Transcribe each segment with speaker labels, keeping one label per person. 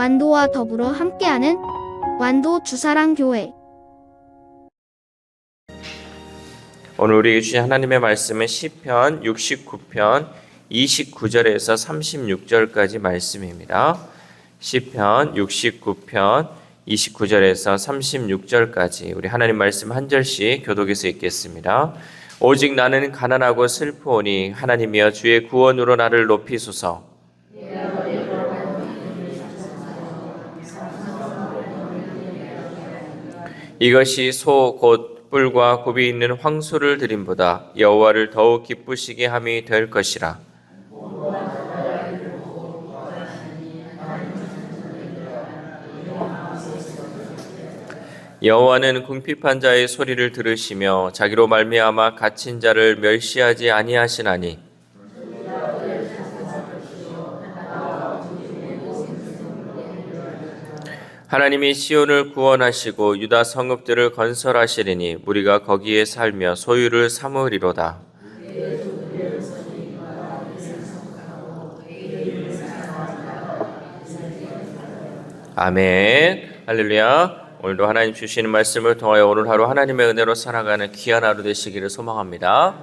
Speaker 1: 완도와 더불어 함께하는 완도 주사랑교회.
Speaker 2: 오늘 우리에게 주신 하나님의 말씀은 시편 69편 29절에서 36절까지 말씀입니다. 시편 69편 29절에서 36절까지 우리 하나님 말씀 한 절씩 교독해서 읽겠습니다. 오직 나는 가난하고 슬프오니 하나님이여 주의 구원으로 나를 높이소서. 이것이 소 곧 뿔과 굽이 있는 황소를 드림보다 여호와를 더욱 기쁘시게 함이 될 것이라. 여호와는 궁핍한 자의 소리를 들으시며 자기로 말미암아 갇힌 자를 멸시하지 아니하시나니 하나님이 시온을 구원하시고 유다 성읍들을 건설하시리니 무리가 거기에 살며 소유를 삼으리로다. 아멘. 할렐루야. 오늘도 하나님 주시는 말씀을 통하여 오늘 하루 하나님의 은혜로 살아가는 귀한 하루 되시기를 소망합니다.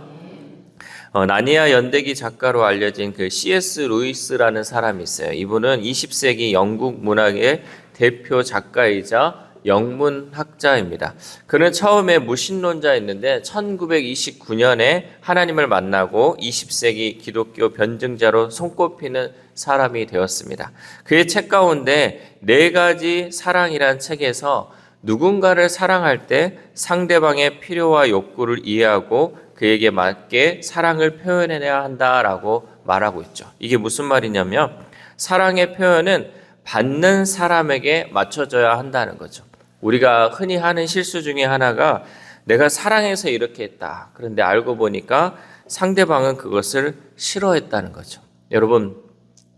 Speaker 2: 나니아 연대기 작가로 알려진 그 C.S. 루이스라는 사람이 있어요. 이분은 20세기 영국 문학의 대표 작가이자 영문학자입니다. 그는 처음에 무신론자였는데 1929년에 하나님을 만나고 20세기 기독교 변증자로 손꼽히는 사람이 되었습니다. 그의 책 가운데 4가지 사랑이란 책에서 누군가를 사랑할 때 상대방의 필요와 욕구를 이해하고 그에게 맞게 사랑을 표현해야 한다라고 말하고 있죠. 이게 무슨 말이냐면 사랑의 표현은 받는 사람에게 맞춰져야 한다는 거죠. 우리가 흔히 하는 실수 중에 하나가 내가 사랑해서 이렇게 했다. 그런데 알고 보니까 상대방은 그것을 싫어했다는 거죠. 여러분,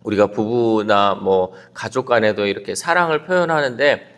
Speaker 2: 우리가 부부나 가족 간에도 이렇게 사랑을 표현하는데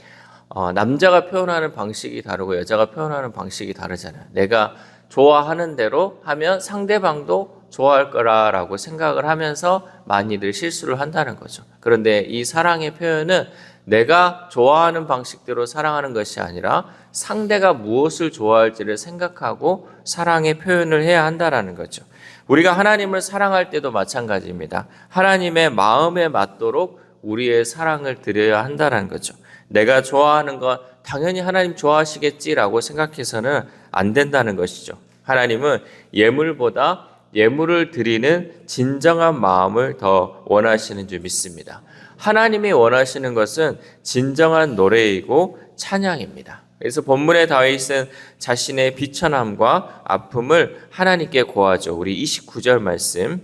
Speaker 2: 남자가 표현하는 방식이 다르고 여자가 표현하는 방식이 다르잖아요. 내가 좋아하는 대로 하면 상대방도 좋아할 거라고 생각을 하면서 많이들 실수를 한다는 거죠. 그런데 이 사랑의 표현은 내가 좋아하는 방식대로 사랑하는 것이 아니라 상대가 무엇을 좋아할지를 생각하고 사랑의 표현을 해야 한다는 거죠. 우리가 하나님을 사랑할 때도 마찬가지입니다. 하나님의 마음에 맞도록 우리의 사랑을 드려야 한다는 거죠. 내가 좋아하는 건 당연히 하나님 좋아하시겠지라고 생각해서는 안 된다는 것이죠. 하나님은 예물보다 예물을 드리는 진정한 마음을 더 원하시는 줄 믿습니다. 하나님이 원하시는 것은 진정한 노래이고 찬양입니다. 그래서 본문의 다윗은 자신의 비천함과 아픔을 하나님께 고하죠. 우리 29절 말씀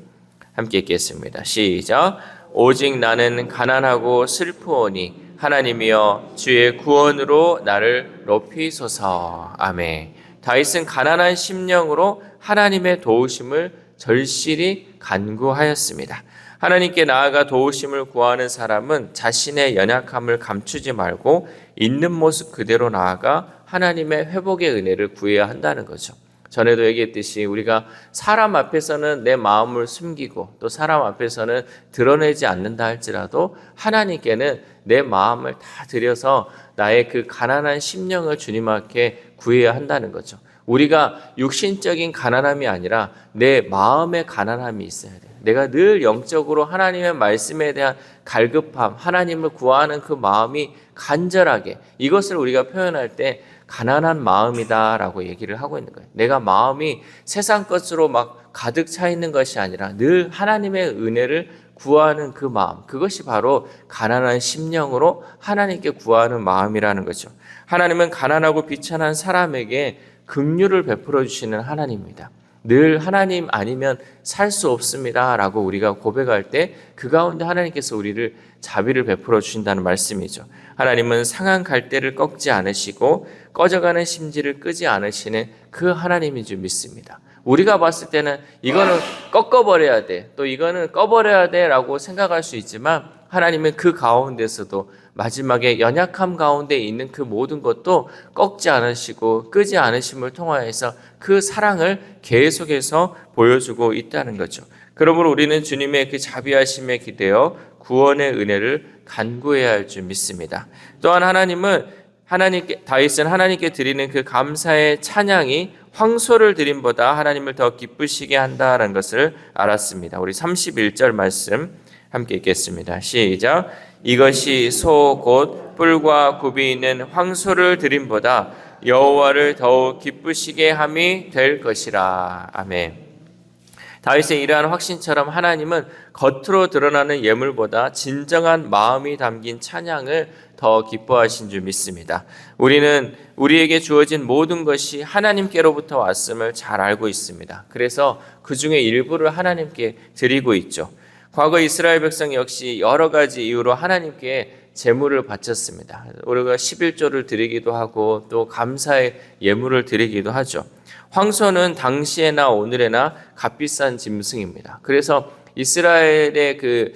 Speaker 2: 함께 읽겠습니다. 시작. 오직 나는 가난하고 슬프오니 하나님이여 주의 구원으로 나를 높이소서. 아멘. 다윗은 가난한 심령으로 하나님의 도우심을 절실히 간구하였습니다. 하나님께 나아가 도우심을 구하는 사람은 자신의 연약함을 감추지 말고 있는 모습 그대로 나아가 하나님의 회복의 은혜를 구해야 한다는 거죠. 전에도 얘기했듯이 우리가 사람 앞에서는 내 마음을 숨기고 또 사람 앞에서는 드러내지 않는다 할지라도 하나님께는 내 마음을 다 드려서 나의 그 가난한 심령을 주님 앞에 구해야 한다는 거죠. 우리가 육신적인 가난함이 아니라 내 마음의 가난함이 있어야 돼요. 내가 늘 영적으로 하나님의 말씀에 대한 갈급함, 하나님을 구하는 그 마음이 간절하게, 이것을 우리가 표현할 때 가난한 마음이다라고 얘기를 하고 있는 거예요. 내가 마음이 세상 것으로 막 가득 차 있는 것이 아니라 늘 하나님의 은혜를 구하는 그 마음, 그것이 바로 가난한 심령으로 하나님께 구하는 마음이라는 거죠. 하나님은 가난하고 비천한 사람에게 긍휼을 베풀어 주시는 하나님입니다. 늘 하나님 아니면 살 수 없습니다 라고 우리가 고백할 때 그 가운데 하나님께서 우리를 자비를 베풀어 주신다는 말씀이죠. 하나님은 상한 갈대를 꺾지 않으시고 꺼져가는 심지를 끄지 않으시는 그 하나님인 줄 믿습니다. 우리가 봤을 때는 이거는 꺾어버려야 돼, 또 이거는 꺼버려야 돼 라고 생각할 수 있지만 하나님은 그 가운데서도 마지막에 연약함 가운데 있는 그 모든 것도 꺾지 않으시고 끄지 않으심을 통하여서 그 사랑을 계속해서 보여주고 있다는 거죠. 그러므로 우리는 주님의 그 자비하심에 기대어 구원의 은혜를 간구해야 할 줄 믿습니다. 또한 다윗은 하나님께 드리는 그 감사의 찬양이 황소를 드림보다 하나님을 더 기쁘시게 한다라는 것을 알았습니다. 우리 31절 말씀 함께 읽겠습니다. 시작. 이것이 소 곧 뿔과 굽이 있는 황소를 드림보다 여호와를 더욱 기쁘시게 함이 될 것이라. 아멘. 다윗의 이러한 확신처럼 하나님은 겉으로 드러나는 예물보다 진정한 마음이 담긴 찬양을 더 기뻐하신 줄 믿습니다. 우리는 우리에게 주어진 모든 것이 하나님께로부터 왔음을 잘 알고 있습니다. 그래서 그 중에 일부를 하나님께 드리고 있죠. 과거 이스라엘 백성 역시 여러 가지 이유로 하나님께 제물을 바쳤습니다. 우리가 11조를 드리기도 하고 또 감사의 예물을 드리기도 하죠. 황소는 당시에나 오늘에나 값비싼 짐승입니다. 그래서 이스라엘의 그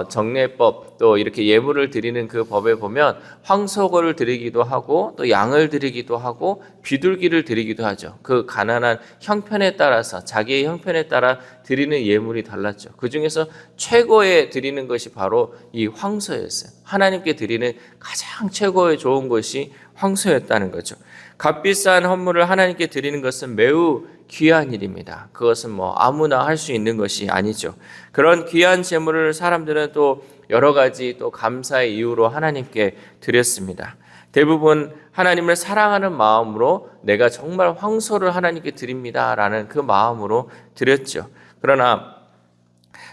Speaker 2: 정례법 또 이렇게 예물을 드리는 그 법에 보면 황소를 드리기도 하고 또 양을 드리기도 하고 비둘기를 드리기도 하죠. 그 가난한 형편에 따라서 자기의 형편에 따라 드리는 예물이 달랐죠. 그 중에서 최고의 드리는 것이 바로 이 황소였어요. 하나님께 드리는 가장 최고의 좋은 것이 황소였다는 거죠. 값비싼 헌물을 하나님께 드리는 것은 매우 귀한 일입니다. 그것은 뭐 아무나 할 수 있는 것이 아니죠. 그런 귀한 제물을 사람들은 또 여러 가지 또 감사의 이유로 하나님께 드렸습니다. 대부분 하나님을 사랑하는 마음으로 내가 정말 황소를 하나님께 드립니다라는 그 마음으로 드렸죠. 그러나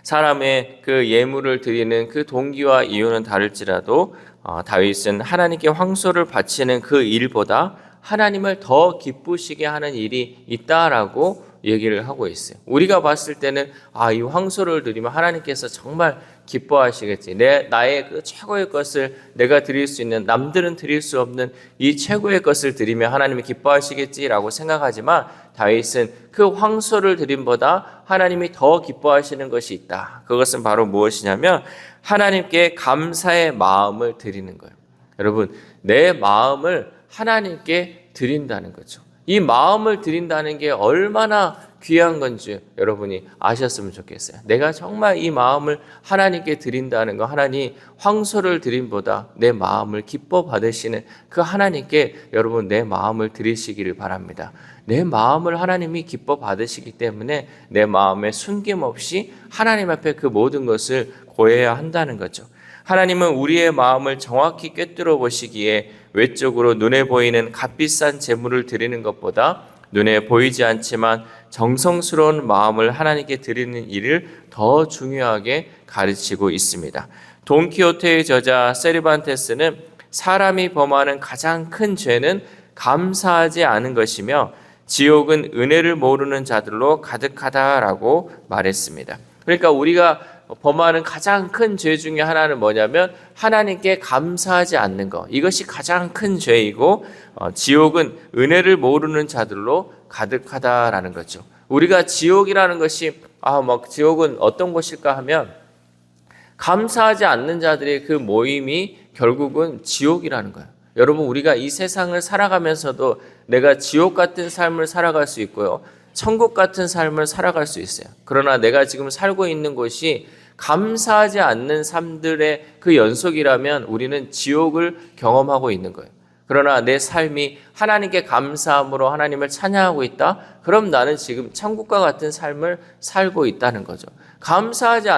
Speaker 2: 사람의 그 예물을 드리는 그 동기와 이유는 다를지라도 다윗은 하나님께 황소를 바치는 그 일보다 하나님을 더 기쁘시게 하는 일이 있다라고 얘기를 하고 있어요. 우리가 봤을 때는 이 황소를 드리면 하나님께서 정말 기뻐하시겠지. 나의 그 최고의 것을 내가 드릴 수 있는, 남들은 드릴 수 없는 이 최고의 것을 드리면 하나님이 기뻐하시겠지라고 생각하지만 다윗은 그 황소를 드림보다 하나님이 더 기뻐하시는 것이 있다. 그것은 바로 무엇이냐면 하나님께 감사의 마음을 드리는 거예요. 여러분, 내 마음을 하나님께 드린다는 거죠. 이 마음을 드린다는 게 얼마나 귀한 건지 여러분이 아셨으면 좋겠어요. 내가 정말 이 마음을 하나님께 드린다는 거, 하나님 황소를 드림보다 내 마음을 기뻐 받으시는 그 하나님께 여러분 내 마음을 드리시기를 바랍니다. 내 마음을 하나님이 기뻐 받으시기 때문에 내 마음에 숨김없이 하나님 앞에 그 모든 것을 고해야 한다는 거죠. 하나님은 우리의 마음을 정확히 꿰뚫어 보시기에 외적으로 눈에 보이는 값비싼 제물을 드리는 것보다 눈에 보이지 않지만 정성스러운 마음을 하나님께 드리는 일을 더 중요하게 가르치고 있습니다. 돈키호테의 저자 세르반테스는 사람이 범하는 가장 큰 죄는 감사하지 않은 것이며 지옥은 은혜를 모르는 자들로 가득하다라고 말했습니다. 그러니까 우리가 범하는 가장 큰 죄 중에 하나는 뭐냐면 하나님께 감사하지 않는 것. 이것이 가장 큰 죄이고 지옥은 은혜를 모르는 자들로 가득하다라는 거죠. 우리가 지옥이라는 것이 지옥은 어떤 곳일까 하면 감사하지 않는 자들의 그 모임이 결국은 지옥이라는 거예요. 여러분, 우리가 이 세상을 살아가면서도 내가 지옥 같은 삶을 살아갈 수 있고요. 천국 같은 삶을 살아갈 수 있어요. 그러나 내가 지금 살고 있는 곳이 감사하지 않는 삶들의 그 연속이라면 우리는 지옥을 경험하고 있는 거예요. 그러나 내 삶이 하나님께 감사함으로 하나님을 찬양하고 있다? 그럼 나는 지금 천국과 같은 삶을 살고 있다는 거죠. 감사하지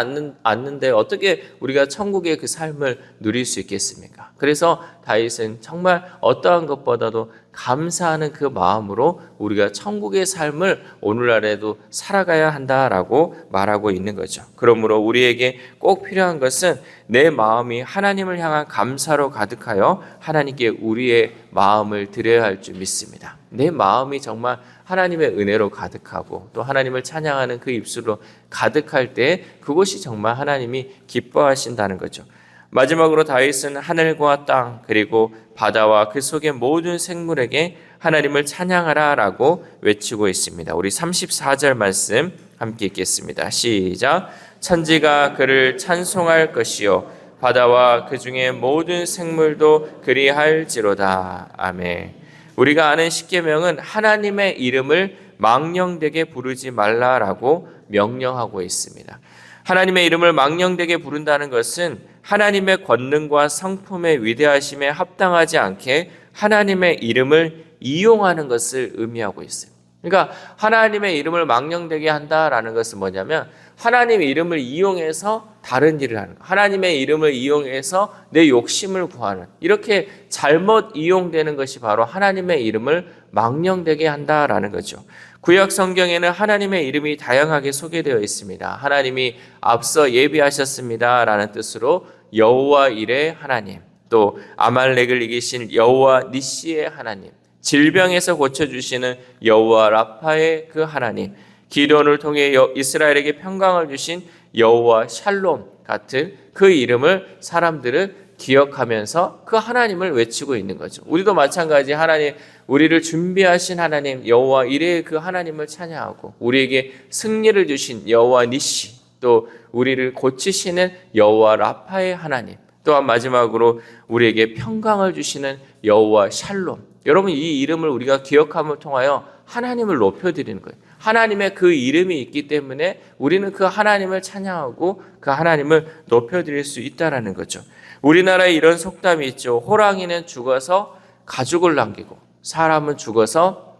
Speaker 2: 않는데 어떻게 우리가 천국의 그 삶을 누릴 수 있겠습니까? 그래서 다윗은 정말 어떠한 것보다도 감사하는 그 마음으로 우리가 천국의 삶을 오늘날에도 살아가야 한다라고 말하고 있는 거죠. 그러므로 우리에게 꼭 필요한 것은 내 마음이 하나님을 향한 감사로 가득하여 하나님께 우리의 마음을 드려야 할 줄 믿습니다. 내 마음이 정말 하나님의 은혜로 가득하고 또 하나님을 찬양하는 그 입술로 가득할 때 그것이 정말 하나님이 기뻐하신다는 거죠. 마지막으로 다윗은 하늘과 땅 그리고 바다와 그 속의 모든 생물에게 하나님을 찬양하라라고 외치고 있습니다. 우리 34절 말씀 함께 읽겠습니다. 시작. 천지가 그를 찬송할 것이요 바다와 그 중에 모든 생물도 그리할지로다. 아멘. 우리가 아는 십계명은 하나님의 이름을 망령되게 부르지 말라라고 명령하고 있습니다. 하나님의 이름을 망령되게 부른다는 것은 하나님의 권능과 성품의 위대하심에 합당하지 않게 하나님의 이름을 이용하는 것을 의미하고 있어요. 그러니까 하나님의 이름을 망령되게 한다라는 것은 뭐냐면 하나님의 이름을 이용해서 다른 일을 하는 것, 하나님의 이름을 이용해서 내 욕심을 구하는, 이렇게 잘못 이용되는 것이 바로 하나님의 이름을 망령되게 한다라는 거죠. 구약 성경에는 하나님의 이름이 다양하게 소개되어 있습니다. 하나님이 앞서 예비하셨습니다라는 뜻으로 여호와 이레 하나님, 또 아말렉을 이기신 여호와 니시의 하나님, 질병에서 고쳐주시는 여호와 라파의 그 하나님, 기도원을 통해 이스라엘에게 평강을 주신 여호와 샬롬 같은 그 이름을 사람들은 기억하면서 그 하나님을 외치고 있는 거죠. 우리도 마찬가지 하나님, 우리를 준비하신 하나님 여호와 이레의 그 하나님을 찬양하고 우리에게 승리를 주신 여호와 니시, 또 우리를 고치시는 여호와 라파의 하나님, 또한 마지막으로 우리에게 평강을 주시는 여호와 샬롬. 여러분, 이 이름을 우리가 기억함을 통하여 하나님을 높여드리는 거예요. 하나님의 그 이름이 있기 때문에 우리는 그 하나님을 찬양하고 그 하나님을 높여드릴 수 있다는 거죠. 우리나라에 이런 속담이 있죠. 호랑이는 죽어서 가죽을 남기고 사람은 죽어서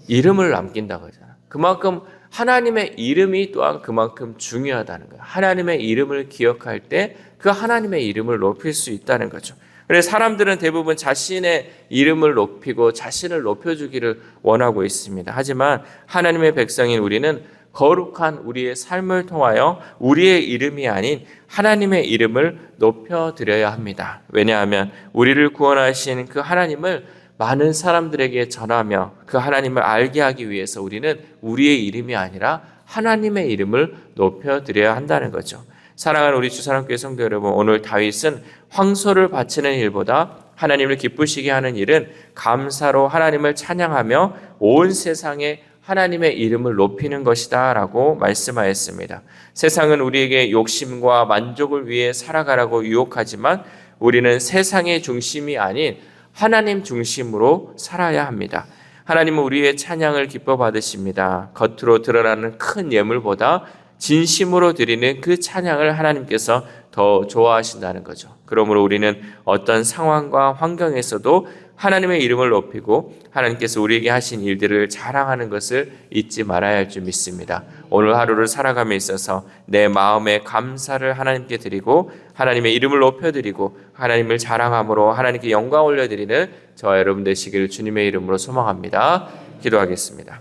Speaker 2: 이름을 남긴다고 하잖아요. 그만큼 하나님의 이름이 또한 그만큼 중요하다는 거예요. 하나님의 이름을 기억할 때 그 하나님의 이름을 높일 수 있다는 거죠. 그래서 사람들은 대부분 자신의 이름을 높이고 자신을 높여주기를 원하고 있습니다. 하지만 하나님의 백성인 우리는 거룩한 우리의 삶을 통하여 우리의 이름이 아닌 하나님의 이름을 높여드려야 합니다. 왜냐하면 우리를 구원하신 그 하나님을 많은 사람들에게 전하며 그 하나님을 알게 하기 위해서 우리는 우리의 이름이 아니라 하나님의 이름을 높여드려야 한다는 거죠. 사랑하는 우리 주사랑교회 성도 여러분, 오늘 다윗은 황소를 바치는 일보다 하나님을 기쁘시게 하는 일은 감사로 하나님을 찬양하며 온 세상에 하나님의 이름을 높이는 것이다 라고 말씀하였습니다. 세상은 우리에게 욕심과 만족을 위해 살아가라고 유혹하지만 우리는 세상의 중심이 아닌 하나님 중심으로 살아야 합니다. 하나님은 우리의 찬양을 기뻐 받으십니다. 겉으로 드러나는 큰 예물보다 진심으로 드리는 그 찬양을 하나님께서 더 좋아하신다는 거죠. 그러므로 우리는 어떤 상황과 환경에서도 하나님의 이름을 높이고 하나님께서 우리에게 하신 일들을 자랑하는 것을 잊지 말아야 할 줄 믿습니다. 오늘 하루를 살아감에 있어서 내 마음의 감사를 하나님께 드리고 하나님의 이름을 높여드리고 하나님을 자랑함으로 하나님께 영광 올려드리는 저와 여러분 되시기를 주님의 이름으로 소망합니다. 기도하겠습니다.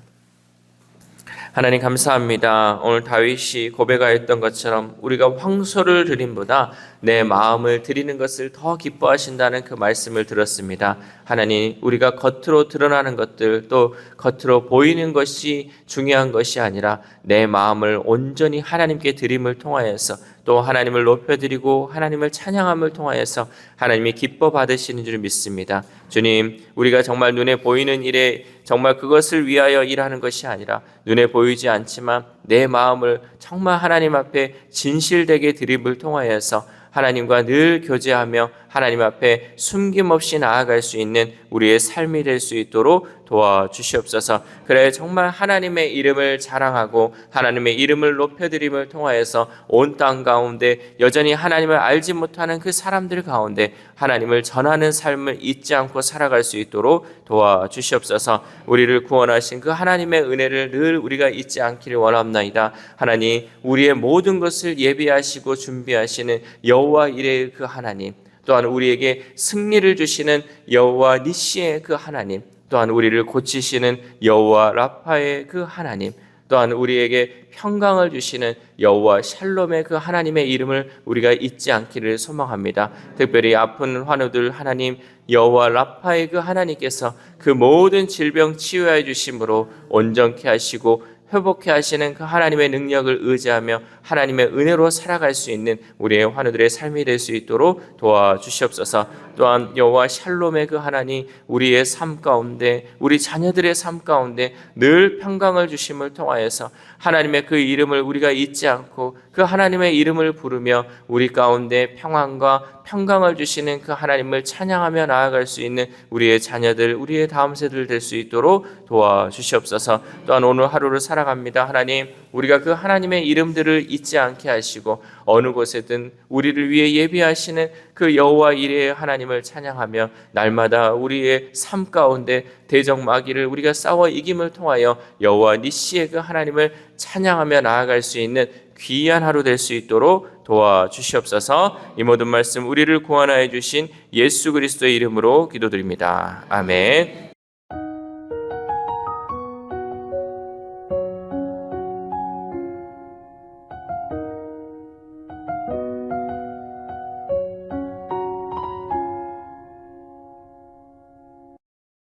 Speaker 2: 하나님 감사합니다. 오늘 다윗이 고백하였던 것처럼 우리가 황소를 드림보다 내 마음을 드리는 것을 더 기뻐하신다는 그 말씀을 들었습니다. 하나님, 우리가 겉으로 드러나는 것들, 또 겉으로 보이는 것이 중요한 것이 아니라 내 마음을 온전히 하나님께 드림을 통하여서 또 하나님을 높여드리고 하나님을 찬양함을 통하여서 하나님이 기뻐 받으시는 줄 믿습니다. 주님, 우리가 정말 눈에 보이는 일에 정말 그것을 위하여 일하는 것이 아니라 눈에 보이지 않지만 내 마음을 정말 하나님 앞에 진실되게 드림을 통하여서 하나님과 늘 교제하며 하나님 앞에 숨김없이 나아갈 수 있는 우리의 삶이 될 수 있도록 도와주시옵소서. 그래 정말 하나님의 이름을 자랑하고 하나님의 이름을 높여드림을 통하여서 온 땅 가운데 여전히 하나님을 알지 못하는 그 사람들 가운데 하나님을 전하는 삶을 잊지 않고 살아갈 수 있도록 도와주시옵소서. 우리를 구원하신 그 하나님의 은혜를 늘 우리가 잊지 않기를 원합나이다. 하나님, 우리의 모든 것을 예비하시고 준비하시는 여호와 이레의 그 하나님, 또한 우리에게 승리를 주시는 여호와 니시의 그 하나님, 또한 우리를 고치시는 여호와 라파의 그 하나님, 또한 우리에게 평강을 주시는 여호와 샬롬의 그 하나님의 이름을 우리가 잊지 않기를 소망합니다. 특별히 아픈 환우들 하나님 여호와 라파의 그 하나님께서 그 모든 질병 치유해 주심으로 온전케 하시고 회복케 하시는 그 하나님의 능력을 의지하며 하나님의 은혜로 살아갈 수 있는 우리의 환우들의 삶이 될 수 있도록 도와주시옵소서. 또한 여호와 샬롬의 그 하나님, 우리의 삶 가운데 우리 자녀들의 삶 가운데 늘 평강을 주심을 통하여서 하나님의 그 이름을 우리가 잊지 않고 그 하나님의 이름을 부르며 우리 가운데 평안과 평강을 주시는 그 하나님을 찬양하며 나아갈 수 있는 우리의 자녀들, 우리의 다음 세대들 될 수 있도록 도와주시옵소서. 또한 오늘 하루를 살아갑니다. 하나님, 우리가 그 하나님의 이름들을 잊지 않게 하시고 어느 곳에든 우리를 위해 예비하시는 그 여호와 이레의 하나님을 찬양하며 날마다 우리의 삶 가운데 대적 마귀를 우리가 싸워 이김을 통하여 여호와 니시의 그 하나님을 찬양하며 나아갈 수 있는 귀한 하루 될 수 있도록 도와주시옵소서. 이 모든 말씀 우리를 구원하여 주신 예수 그리스도의 이름으로 기도드립니다. 아멘.